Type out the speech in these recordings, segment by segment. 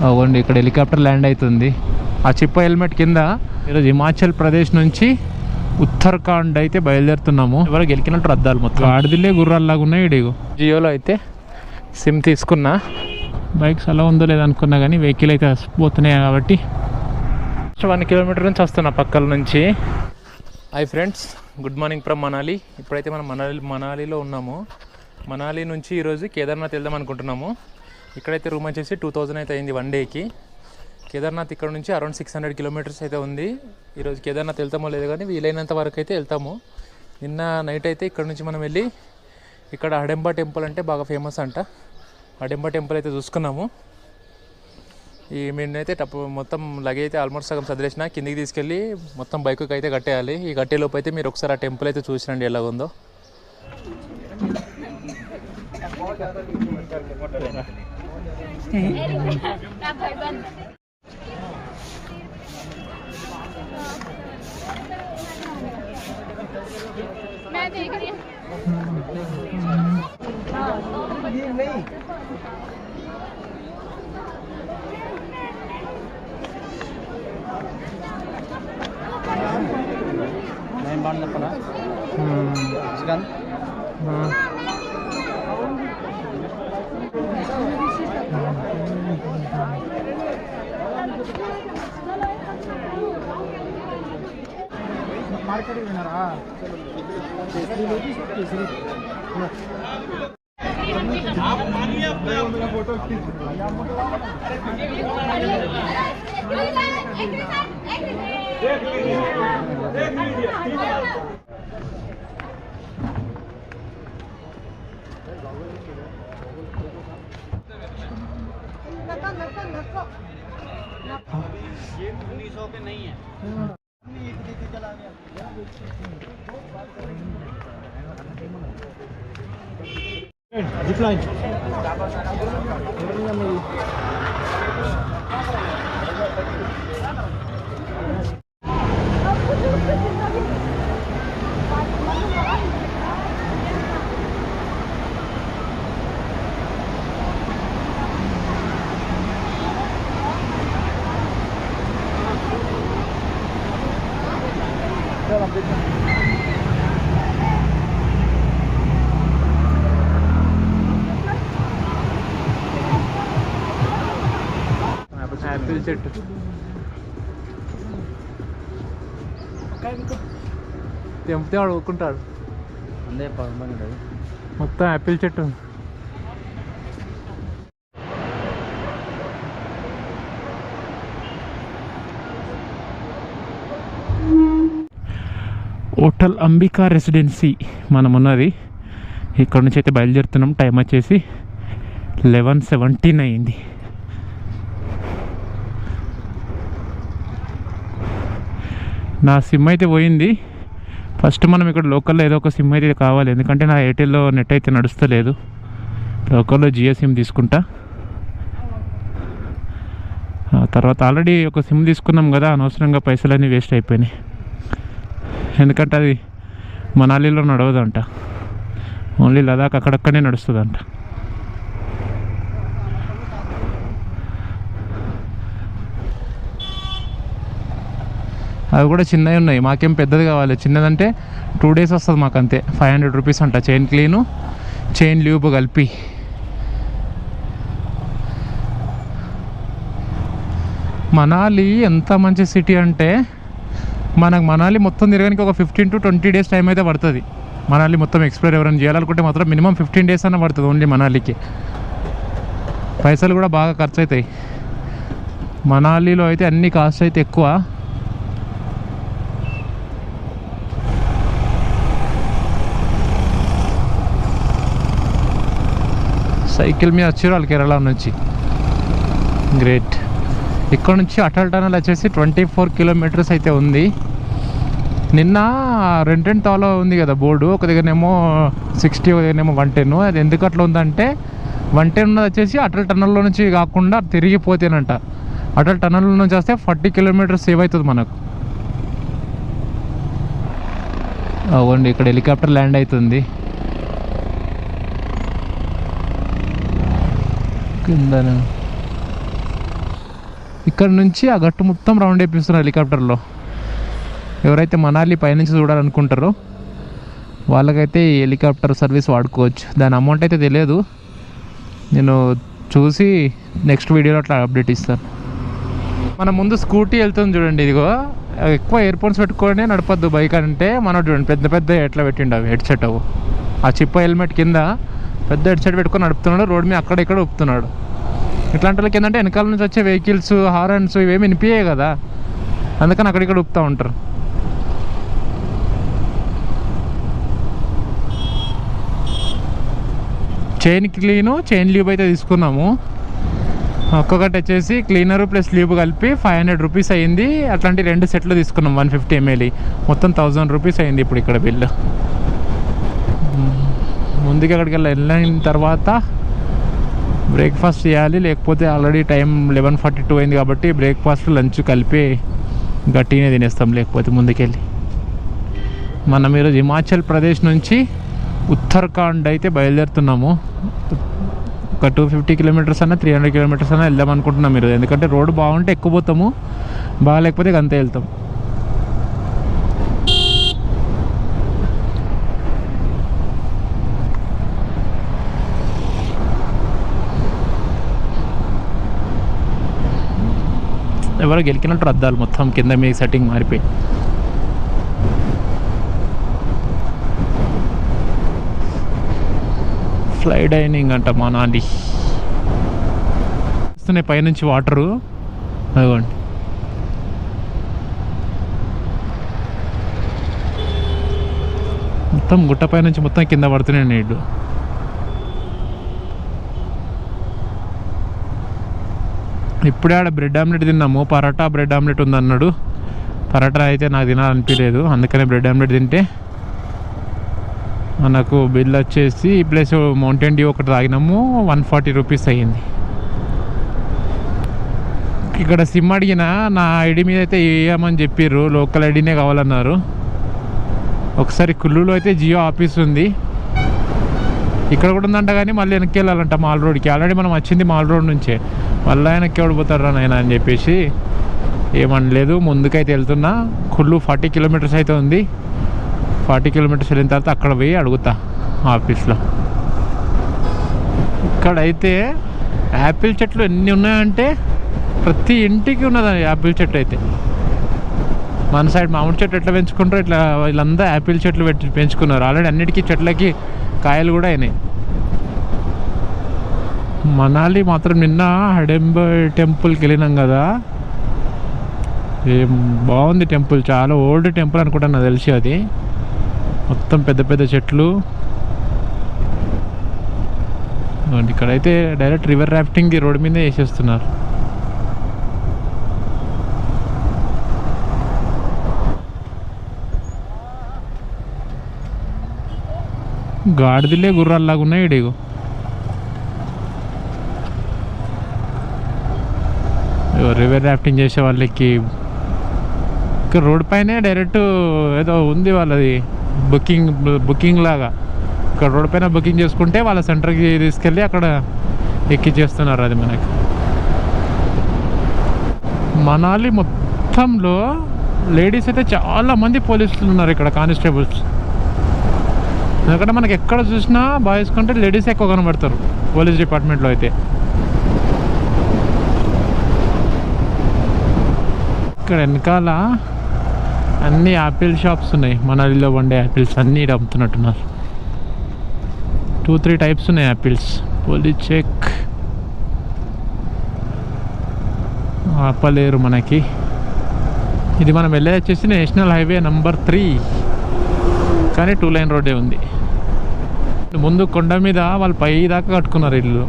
అవ్వండి, ఇక్కడ helicopter land అవుతుంది. ఆ చిప్ప హెల్మెట్ కింద ఈరోజు హిమాచల్ ప్రదేశ్ నుంచి ఉత్తరాఖండ్ అయితే బయలుదేరుతున్నాము. ఎవరు గెలికినట్టు రద్దాలు మొత్తం ఆడదిల్లే గుర్రాల్లాగా ఉన్నాయి. ఇడిగో జియోలో అయితే సిమ్ తీసుకున్నా. బైక్స్ అలా ఉందో లేదనుకున్నా కానీ వెహికల్ అయితే పోతున్నాయి కాబట్టి 1 కిలోమీటర్ నుంచి వస్తున్నా పక్కల నుంచి. Hi friends, good morning from Manali. ఇప్పుడైతే మనం మనాలిలో ఉన్నాము. మనాలి నుంచి ఈరోజు కేదార్నాథ్ వెళ్దాం అనుకుంటున్నాము. ఇక్కడైతే రూమ్ వచ్చేసి 2000 అయితే అయింది 1 డేకి. కేదార్నాథ్ ఇక్కడ నుంచి అరౌండ్ 600 కిలోమీటర్స్ అయితే ఉంది. ఈరోజు కేదార్నాథ్ వెళ్తామో లేదు కానీ వీలైనంత వరకు అయితే వెళ్తాము. నిన్న నైట్ అయితే ఇక్కడ నుంచి మనం వెళ్ళి ఇక్కడ హడెంబా టెంపుల్ అంటే బాగా ఫేమస్ అంట. హడెంబా టెంపుల్ అయితే చూసుకున్నాము. ఈ నేనైతే మొత్తం లగేజ్ అయితే ఆల్మోస్ట్ సగం సదిలేసిన. కిందికి తీసుకెళ్ళి మొత్తం బైక్కి అయితే కట్టేయాలి. ఈ కట్టేలోపు అయితే మీరు ఒకసారి ఆ టెంపుల్ అయితే చూసిరండి ఎలా ఉందో. మార్కెట్కి విన్నారా? ये 1900 के नहीं है. యాపిల్ చెట్టు తెంపితే వాడు ఊరుకుంటాడు. మొత్తం యాపిల్ చెట్టు. హోటల్ అంబికా రెసిడెన్సీ మనం ఉన్నది. ఇక్కడ నుంచి అయితే బయలుదేరుతున్నాం. టైం వచ్చేసి 11:17 అయింది. నా సిమ్ అయితే పోయింది. ఫస్ట్ మనం ఇక్కడ లోకల్లో ఏదో ఒక సిమ్ అయితే కావాలి, ఎందుకంటే నా ఎయిర్టెల్లో నెట్ అయితే నడుస్తలేదు. లోకల్లో జియో సిమ్ తీసుకుంటా. తర్వాత ఆల్రెడీ ఒక సిమ్ తీసుకున్నాం కదా, అనవసరంగా పైసలన్నీ వేస్ట్ అయిపోయినాయి. ఎందుకంటే అది మనాలిలో నడవదంట, ఓన్లీ లదాఖ్ అక్కడక్కడనే నడుస్తుందంట. అవి కూడా చిన్నవి ఉన్నాయి, మాకేం పెద్దది కావాలి. చిన్నదంటే 2 days వస్తుంది మాకు, అంతే. 500 రూపీస్ అంట చైన్ క్లీను చైన్ ల్యూబ్ కలిపి. మనాలి ఎంత మంచి సిటీ అంటే, మనకు మనాలి మొత్తం తిరగడానికి ఒక 15 to 20 days టైం అయితే పడుతుంది. మనాలి మొత్తం ఎక్స్ప్లోర్ ఎవరైనా చేయాలనుకుంటే మాత్రం మినిమం 15 days అన్న పడుతుంది ఓన్లీ మనాలికి. పైసలు కూడా బాగా ఖర్చు అవుతాయి. మనాలిలో అయితే అన్ని కాస్ట్ అయితే ఎక్కువ. సైకిల్ మీద వచ్చారు వాళ్ళు కేరళ నుంచి. గ్రేట్. ఇక్కడ నుంచి అటల్ టనల్ వచ్చేసి 24 kilometers అయితే ఉంది. నిన్న 2 తాలో ఉంది కదా బోర్డు, ఒక దగ్గరనేమో 60, ఒక దగ్గరనేమో 110. అది ఎందుకు అట్లా ఉందంటే 110 ఉన్నది వచ్చేసి అటల్ టనల్లో నుంచి కాకుండా తిరిగిపోతేనంట. అటల్ టనల్ నుంచి వస్తే 40 kilometers సేవ్ అవుతుంది మనకు. అవ్వండి ఇక్కడ హెలికాప్టర్ ల్యాండ్ అవుతుంది కింద. ఇక్కడ నుంచి ఆ గట్టు మొత్తం రౌండ్ వేపిస్తున్నారు హెలికాప్టర్లో. ఎవరైతే మనాలి పైనుంచి చూడాలనుకుంటారో వాళ్ళకైతే ఈ హెలికాప్టర్ సర్వీస్ వాడుకోవచ్చు. దాని అమౌంట్ అయితే తెలియదు, నేను చూసి నెక్స్ట్ వీడియోలో అట్లా అప్డేట్ ఇస్తాను. మన ముందు స్కూటీ వెళ్తుంది చూడండి, ఇదిగో ఎక్కువ ఇయర్ ఫోన్స్ పెట్టుకొని నడపద్దు బైక్ అంటే. మనం చూడండి పెద్ద పెద్ద ఎట్లా పెట్టిండు అవి హెడ్ సెట్. అవు ఆ చిప్ప హెల్మెట్ కింద పెద్ద హెడ్ సెట్ పెట్టుకొని నడుపుతున్నాడు, రోడ్ మీద అక్కడ ఇక్కడ ఊపుతున్నాడు. ఇట్లాంటి వాళ్ళకి ఏంటంటే వెనకాల నుంచి వచ్చే వెహికల్స్ హారన్స్ ఇవేమి వినిపించాయి కదా, అందుకని అక్కడిక్కడ ఊపుతూ ఉంటారు. చైన్ క్లీను చైన్ ల్యూబ్ అయితే తీసుకున్నాము. ఒక్కొక్కటి వచ్చేసి క్లీనరు ప్లస్ ల్యూబ్ కలిపి 500 రూపీస్ అయ్యింది. అట్లాంటి 2 సెట్లు తీసుకున్నాం 150 ml, మొత్తం 1000 రూపీస్ అయింది ఇప్పుడు ఇక్కడ బిల్లు. ముందుకి అక్కడికి వెళ్ళిన తర్వాత బ్రేక్ఫాస్ట్ చేయాలి, లేకపోతే ఆల్రెడీ టైం 11:42 అయింది కాబట్టి బ్రేక్ఫాస్ట్ లంచ్ కలిపి గట్టినే తినేస్తాం లేకపోతే ముందుకెళ్ళి. మనం ఈరోజు హిమాచల్ ప్రదేశ్ నుంచి ఉత్తరాఖండ్ అయితే బయలుదేరుతున్నాము. ఒక 250 కిలోమీటర్స్ అన్నా 300 కిలోమీటర్స్ అన్నా వెళ్దాం అనుకుంటున్నాం ఈరోజు. ఎందుకంటే రోడ్డు బాగుంటే ఎక్కువ పోతాము, బాగాలేకపోతే అంతే వెళ్తాం. ఎవరో గెలికినట్టు అద్దాలు మొత్తం కింద మీ సెట్టింగ్ మారిపోయి. ఫ్లై డైనింగ్ అంట మనాలి. వస్తున్నాయి పైనుంచి వాటరు, అదిగోండి. మొత్తం గుట్ట పైనుంచి మొత్తం కింద పడుతున్నాయి నీళ్ళు. ఇప్పుడే ఆడ బ్రెడ్ ఆమ్లెట్ తిన్నాము, పరోటా బ్రెడ్ ఆమ్లెట్ ఉందన్నాడు. పరోటా అయితే నాకు తినాలనిపించలేదు, అందుకనే బ్రెడ్ ఆమ్లెట్ తింటే మనకు బిల్ వచ్చేసి ప్లస్ మౌంటైన్ డ్యూ ఒకటి తాగినాము 140 రూపీస్ అయ్యింది. ఇక్కడ సిమ్ అడిగిన నా ఐడి మీద అయితే వేయమని చెప్పిర్రు, లోకల్ ఐడినే కావాలన్నారు. ఒకసారి కుల్లులో అయితే జియో ఆఫీస్ ఉంది, ఇక్కడ కూడా ఉందంట, కానీ మళ్ళీ వెనక్కి వెళ్ళాలంట మాల్ రోడ్కి. ఆల్రెడీ మనం వచ్చింది మాల్ రోడ్ నుంచే, మళ్ళీ వెనక్కి ఓడిపోతారా నాయన అని చెప్పేసి ఏమనలేదు. ముందుకైతే వెళ్తున్నా. కుల్లు 40 కిలోమీటర్స్ అయితే ఉంది. 40 కిలోమీటర్స్ వెళ్ళిన తర్వాత అక్కడ పోయి అడుగుతా ఆఫీస్లో. ఇక్కడైతే యాపిల్ చెట్లు ఎన్ని ఉన్నాయంటే ప్రతి ఇంటికి ఉన్నది యాపిల్ చెట్టు అయితే. మన సైడ్ మామిడి చెట్టు ఎట్లా పెంచుకుంటారో ఇట్లా వీళ్ళంతా యాపిల్ చెట్లు పెంచుకున్నారు. ఆల్రెడీ అన్నిటికీ చెట్లకి కాయలు కూడా అయినాయి. మనాలి మాత్రం నిన్న హడెంబ టెంపుల్కి వెళ్ళినాం కదా, ఏం బాగుంది టెంపుల్, చాలా ఓల్డ్ టెంపుల్ అనుకుంటా నాకు తెలిసి. అది మొత్తం పెద్ద పెద్ద చెట్లు. ఇక్కడైతే డైరెక్ట్ రివర్ రాఫ్టింగ్ రోడ్డు మీదే వేసేస్తున్నారు. గాడిదలే గుర్రాల్లాగా ఉన్నాయి ఇడిగో. రివర్ రాఫ్టింగ్ చేసే వాళ్ళకి ఇక్కడ రోడ్ పైనే డైరెక్ట్ ఏదో ఉంది వాళ్ళది బుకింగ్ లాగా. ఇక్కడ రోడ్ పైన బుకింగ్ చేసుకుంటే వాళ్ళ సెంటర్కి తీసుకెళ్ళి అక్కడ ఎక్కించేస్తున్నారు. అది మనకి మనాలి మొత్తంలో లేడీస్ అయితే చాలామంది పోలీసులు ఉన్నారు ఇక్కడ, కానిస్టేబుల్స్. ఎందుకంటే మనకి ఎక్కడ చూసినా బాయ్స్ కంటే లేడీస్ ఎక్కువ కనబడతారు పోలీస్ డిపార్ట్మెంట్లో అయితే. ఇక్కడ వెనకాల అన్ని యాపిల్ షాప్స్ ఉన్నాయి, మనాలిలో వండే యాపిల్స్ అన్నీ ఇక్కడ అమ్ముతున్నట్టున్నారు. 2-3 టైప్స్ ఉన్నాయి యాపిల్స్. పోలీచెక్ ఆపలేరు మనకి. ఇది మనం వెళ్ళేది వచ్చేసి నేషనల్ హైవే నెంబర్ 3, కానీ 2 లైన్ రోడ్డే ఉంది. ముందు కొండ మీద వాళ్ళు పై దాకా కట్టుకున్నారు ఇల్లు.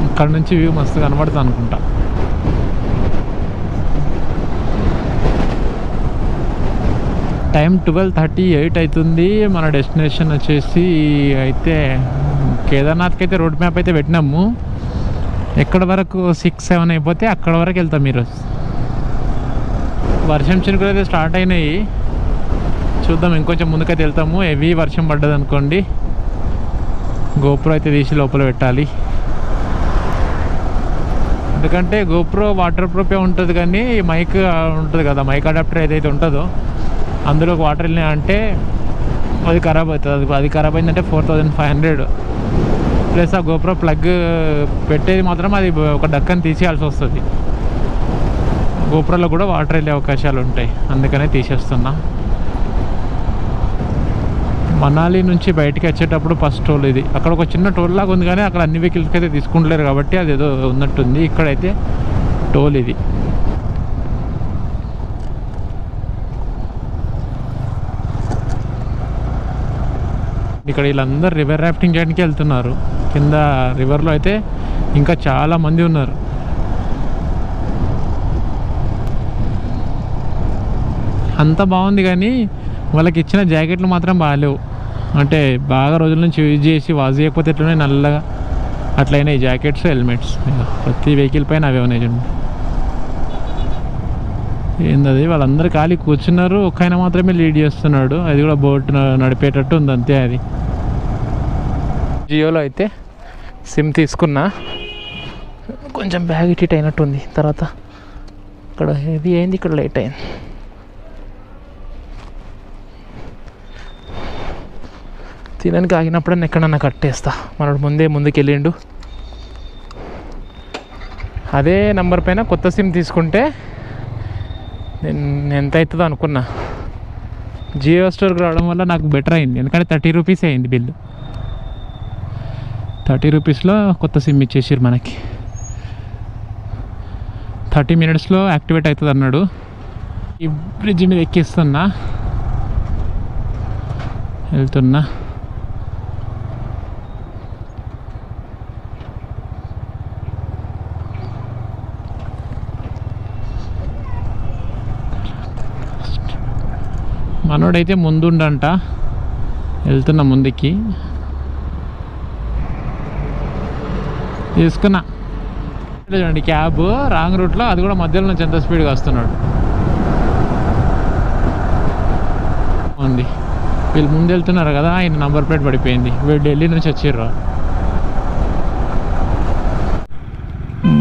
ఇక్కడ నుంచి వ్యూ మస్తు కనబడుతుంది అనుకుంటా. టైం 12:38 అవుతుంది. మన డెస్టినేషన్ వచ్చేసి అయితే కేదార్నాథ్కి అయితే రోడ్ మ్యాప్ అయితే పెట్టినాము. ఎక్కడ వరకు 6-7 అయిపోతే అక్కడ వరకు వెళ్తాం ఈరోజు. వర్షం చినుకులు అయితే స్టార్ట్ అయినాయి. చూద్దాం, ఇంకొంచెం ముందుకైతే వెళ్తాము. హెవీ వర్షం పడ్డది అనుకోండి, గోప్రో అయితే తీసి లోపల పెట్టాలి. ఎందుకంటే గోప్రో వాటర్ ప్రూఫే ఉంటుంది, కానీ మైక్ ఉంటుంది కదా, మైక్ అడాప్టర్ ఏదైతే ఉంటుందో అందులోకి వాటర్ వెళ్ళినా అంటే అది ఖరాబ్ అవుతుంది. అది ఖరాబ్ అయిందంటే 4500 ప్లస్ ఆ గోప్రో ప్లగ్ పెట్టేది మాత్రం అది ఒక డక్కని తీసేయాల్సి వస్తుంది. గోప్రోలో కూడా వాటర్ వెళ్ళే అవకాశాలు ఉంటాయి, అందుకనే తీసేస్తున్నా. మనాలి నుంచి బయటికి వచ్చేటప్పుడు ఫస్ట్ టోల్ ఇది. అక్కడ ఒక చిన్న టోల్ లాగా ఉంది, కానీ అక్కడ అన్ని వెహికల్స్కి అయితే తీసుకుంటలేరు కాబట్టి అది ఏదో ఉన్నట్టుంది. ఇక్కడైతే టోల్ ఇది. ఇక్కడ వీళ్ళందరూ రివర్ రాఫ్టింగ్ చేయడానికి వెళ్తున్నారు. కింద రివర్లో అయితే ఇంకా చాలా మంది ఉన్నారు. అంతా బాగుంది, కానీ వాళ్ళకి ఇచ్చిన జాకెట్లు మాత్రం బాగాలేవు. అంటే బాగా రోజుల నుంచి యూజ్ చేసి వాష్ చేయకపోతే ఎట్లనే నల్లగా అట్లయినాయి జాకెట్స్, హెల్మెట్స్. ప్రతి వెహికల్ పైన అవే ఉన్నాయి చూడండి. ఏందది, వాళ్ళందరూ ఖాళీ కూర్చున్నారు, ఒక ఆయన మాత్రమే లీడ్ చేస్తున్నాడు. అది కూడా బోట్ నడిపేటట్టు ఉంది అంతే. అది జియోలో అయితే సిమ్ తీసుకున్నా, కొంచెం బ్యాగ్ ఇట్ అయినట్టుంది. తర్వాత ఇక్కడ హెవీ అయింది, ఇక్కడ లేట్ అయింది. తినడానికి ఆగినప్పుడు ఎక్కడన్నా కట్టేస్తా. మనడు ముందుకు వెళ్ళిండు. అదే నెంబర్ పైన కొత్త సిమ్ తీసుకుంటే నేను ఎంత అవుతుందో అనుకున్నా. జియో స్టోర్కి రావడం వల్ల నాకు బెటర్ అయింది, ఎందుకంటే 30 రూపీస్ అయింది బిల్లు. 30 రూపీస్లో కొత్త సిమ్ ఇచ్చేసారు మనకి. 30 మినిట్స్లో యాక్టివేట్ అవుతుంది అన్నాడు. ఈ బ్రిడ్జ్ మీద ఎక్కిస్తున్నా, వెళ్తున్నా. మనోడైతే ముందుండంట, వెళ్తున్నా ముందుకి. తీసుకున్నా చూడండి క్యాబ్ రాంగ్ రూట్లో, అది కూడా మధ్యలో నుంచి ఎంత స్పీడ్గా వస్తున్నాడు ఉంది. వీళ్ళు ముందు వెళ్తున్నారు కదా, ఆయన నంబర్ ప్లేట్ పడిపోయింది. వీళ్ళు ఢిల్లీ నుంచి వచ్చిర్రు.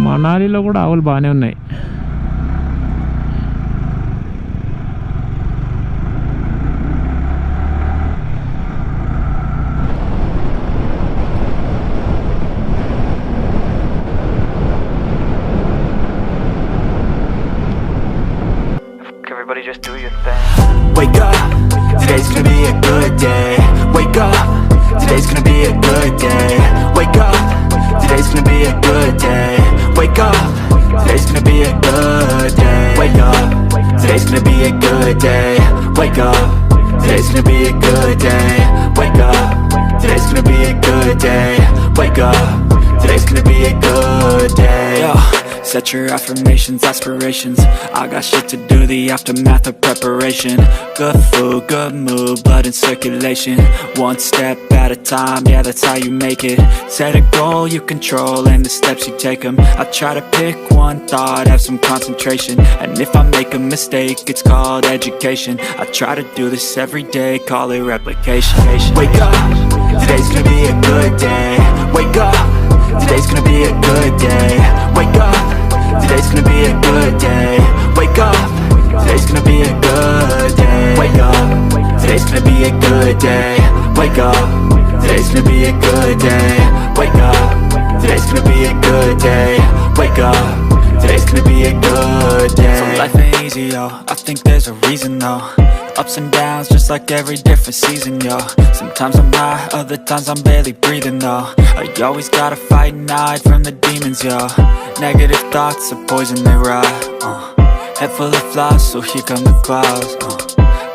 మనాలిలో కూడా ఆవులు బాగానే ఉన్నాయి. Just do your thing. Wake up, today's gonna be a good day. Wake up, today's gonna be a good day. Wake up, today's gonna be a good day. Wake up, today's gonna be a good day. Wake up, today's gonna be a good day. Wake up, today's gonna be a good day. Wake up, today's gonna be a good day. Wake up, today's gonna be a good day. Yo. Set your affirmations, aspirations. I got shit to do, the aftermath of preparation. Good food, good mood, blood in circulation. One step at a time, yeah, that's how you make it. Set a goal you control and the steps you take them. I try to pick one thought, have some concentration. And if I make a mistake, it's called education. I try to do this every day, call it replication. Wake up, today's gonna be a good day. Wake up, today's gonna be a good day. Wake up, today's gonna be a good day. Wake up, today's gonna be a good day. Wake up, today's gonna be a good day. Wake up, today's gonna be a good day. Wake up, today's gonna be a good day. Wake up, today's gonna be a good day. So life ain't easy, yo, I think there's a reason though. Ups and downs, just like every different season, yo. Sometimes I'm high, other times I'm barely breathing, though. I always gotta fight and hide from the demons, yo. Negative thoughts are poison, they rot. Head full of flies, so here come the clouds.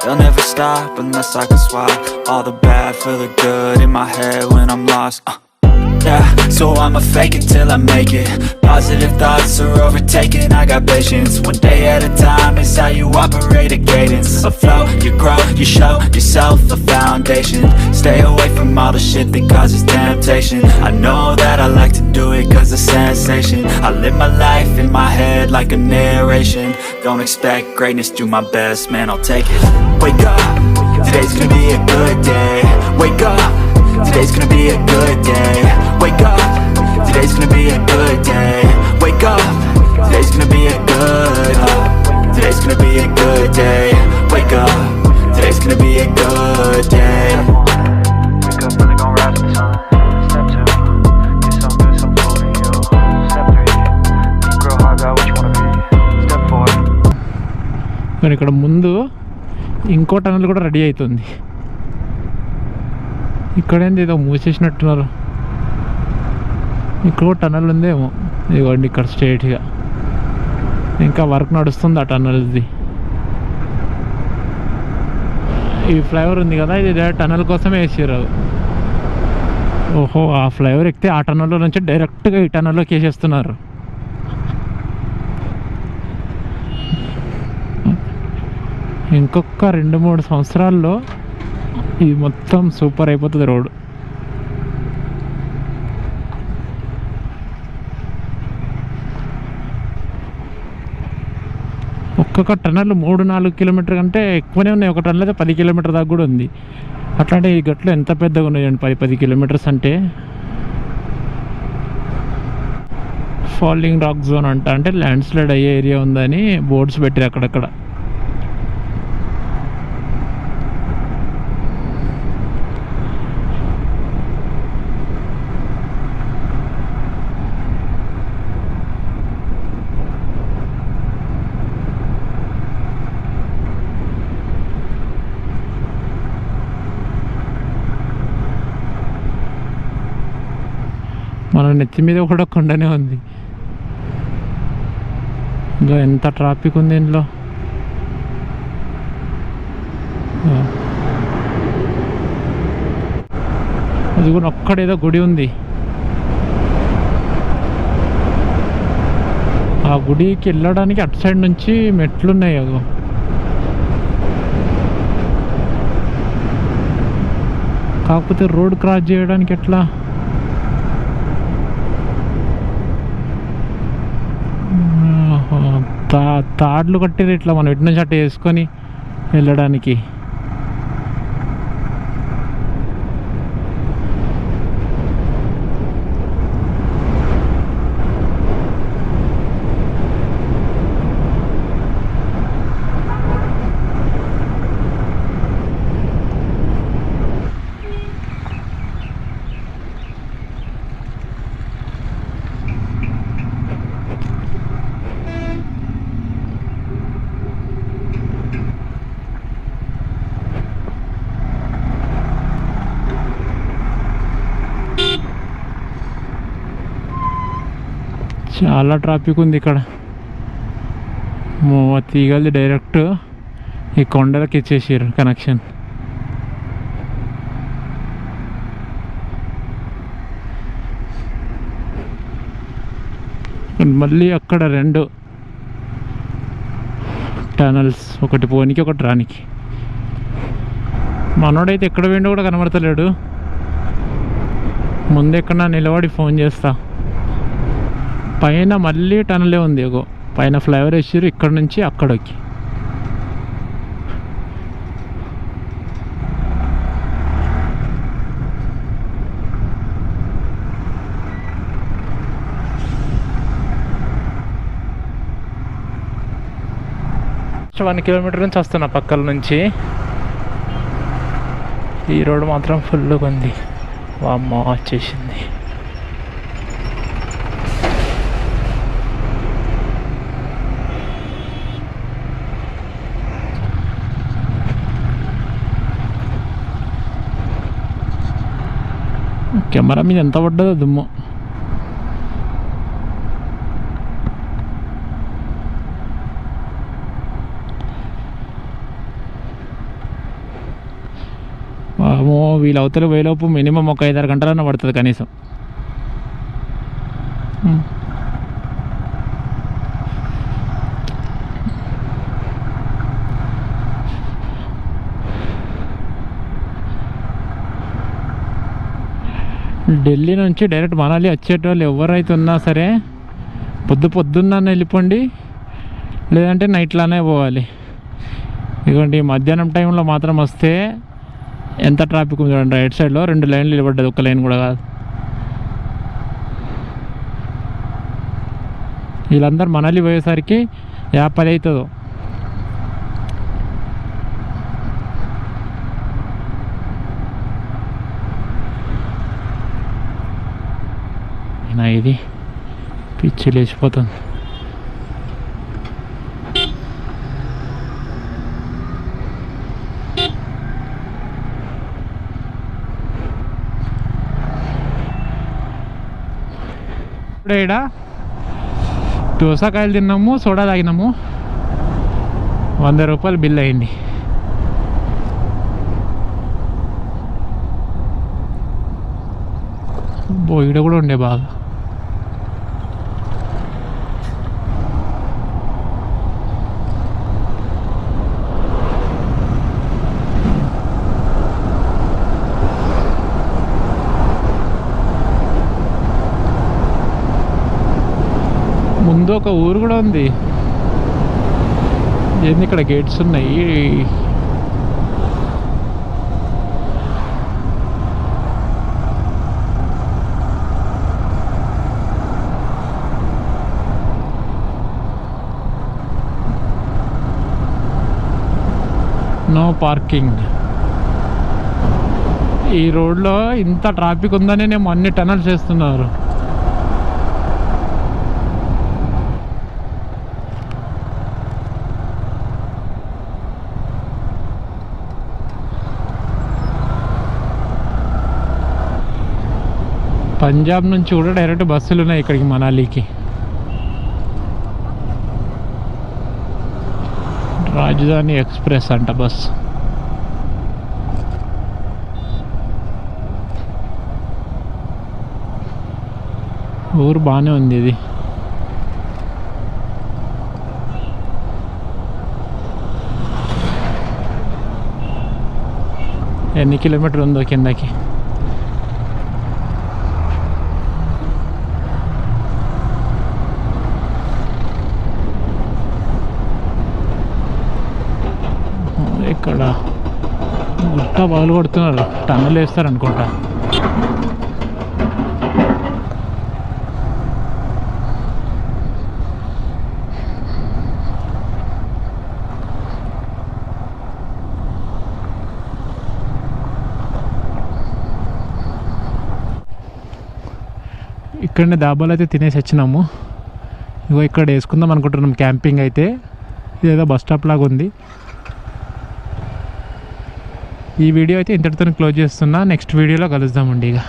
They'll never stop unless I can swap all the bad for the good in my head when I'm lost. Yeah, so I'ma fake it till I make it. Positive thoughts are overtaken, I got patience. One day at a time is how you operate a cadence. A flow, you grow, you show yourself a foundation. Stay away from all the shit that causes temptation. I know that I like to do it cause it's sensation. I live my life in my head like a narration. Don't expect greatness, do my best, man, I'll take it. Wake up, today's gonna be a good day. Wake up, today's gonna be a good day. Wake up, today's gonna be a good day. Wake up, today's gonna be a good today's gonna be a good day. Wake up, today's gonna be a good day. Wake up, really gon' rise with the sun. Step 2, get some good, some food in you. Step 3, think real hard about what you wanna be. Step 4. కానీ ఇక్కడ ముందు ఇంకో tunnel కూడా ready అవుతుంది. ఇక్కడేంది ఏదో మూసేసినట్టున్నారు. ఇక్కడ tunnel ఉందేమో, ఇదిగోండి ఇక్కడ స్ట్రైట్గా ఇంకా వర్క్ నడుస్తుంది ఆ టనల్ది. ఈ ఫ్లైఓవర్ ఉంది కదా, ఇది టనల్ కోసమే వేసారు. ఓహో, ఆ ఫ్లైఓవర్ ఎక్కితే ఆ టనల్లో నుంచి డైరెక్ట్గా ఈ టనల్లోకి వేసేస్తున్నారు. ఇంకొక 2-3 సంవత్సరాల్లో ఇది మొత్తం సూపర్ అయిపోతుంది రోడ్. ఒక్కొక్క టన్నర్లు 3-4 కిలోమీటర్ కంటే ఎక్కువనే ఉన్నాయి. ఒక టన్నర్ అయితే 10 కిలోమీటర్ దాకా కూడా ఉంది. అట్లాంటి ఈ గట్లు ఎంత పెద్దగా ఉన్నాయండి, 10 కిలోమీటర్స్ అంటే. ఫాలింగ్ రాక్ జోన్ అంట, అంటే ల్యాండ్ స్లైడ్ అయ్యే ఏరియా ఉందని బోర్డ్స్ పెట్టారు అక్కడక్కడ. మన నెత్తి మీద కూడా కొండనే ఉంది. ఇంకా ఎంత ట్రాఫిక్ ఉంది ఇందులో. అది కూడా ఒక్కడేదో గుడి ఉంది. ఆ గుడికి వెళ్ళడానికి అటు సైడ్ నుంచి మెట్లున్నాయి. అదో కాకపోతే రోడ్ క్రాస్ చేయడానికి ఎట్లా? తాడ్లు కట్టేది ఇట్లా మనం ఎటు నుంచి అట్టు వేసుకొని వెళ్ళడానికి. చాలా ట్రాఫిక్ ఉంది ఇక్కడ. తీగలది డైరెక్ట్ ఈ కొండలకి ఇచ్చేసారు కనెక్షన్. మళ్ళీ అక్కడ 2 టనల్స్, ఒకటి పోనీకి ఒకటి రానికి. మనోడైతే ఎక్కడ పోయిండో కూడా కనబడతలేడు. ముందెక్కడ నిలబడి ఫోన్ చేస్తా. పైన మళ్ళీ టనలే ఉంది. ఒక పైన ఫ్లైఓవర్ వేసారు ఇక్కడ నుంచి అక్కడికి. జస్ట్ 1 కిలోమీటర్ నుంచి వస్తున్నా పక్కల నుంచి. ఈ రోడ్ మాత్రం ఫుల్గా ఉంది. వామ్మో వచ్చేసింది. కెమెరా మీద ఎంత పడ్డదో దుమ్ము. వీళ్ళు అవతల వేలోపు మినిమం ఒక 5-6 గంటలన్నా పడుతుంది కనీసం. ఢిల్లీ నుంచి డైరెక్ట్ మనాలి వచ్చేటోళ్ళు ఎవరైతే ఉన్నా సరే పొద్దున్న వెళ్ళిపోండి, లేదంటే నైట్లానే పోవాలి. ఇదిగోండి మధ్యాహ్నం టైంలో మాత్రం వస్తే ఎంత ట్రాఫిక్ ఉంది చూడండి. రైట్ సైడ్లో 2 లైన్లు నిలబడ్డది, ఒక్క లైన్ కూడా కాదు. వీళ్ళందరూ మనాలి పోయేసరికి 50 అవుతుందో. ఇది పిచ్చి లేచిపోతుంది. ఇప్పుడే ఇక్కడ దోసకాయలు తిన్నాము, సోడా తాగినాము, 100 రూపాయలు బిల్ అయింది. ఈడ కూడా ఉండే బాగా. ముందు ఒక ఊరు కూడా ఉంది. ఏంది ఇక్కడ గేట్స్ ఉన్నాయి. No parking. ఈ రోడ్లో ఇంత ట్రాఫిక్ ఉందని నేను అన్ని టనల్స్ చేస్తున్నారు. పంజాబ్ నుంచి కూడా డైరెక్ట్ బస్సులు ఉన్నాయి ఇక్కడికి, మనాలికి. రాజధాని ఎక్స్ప్రెస్ అంట బస్. ఊరు బాగానే ఉంది ఇది. ఎన్ని కిలోమీటర్ ఉందో కిందకి. ఇక్కడ గుట్ట పగలు కొడుతున్నారు, టన్నులు వేస్తారు అనుకుంటా. ఇక్కడనే దాబాలు అయితే తినేసి వచ్చినాము. ఇగో ఇక్కడ వేసుకుందాం అనుకుంటున్నాం క్యాంపింగ్ అయితే. ఇదేదో బస్ స్టాప్ లాగా ఉంది. ఈ వీడియో అయితే ఇంతటితో క్లోజ్ చేస్తున్నా. నెక్స్ట్ వీడియోలో కలుద్దామండి ఇక.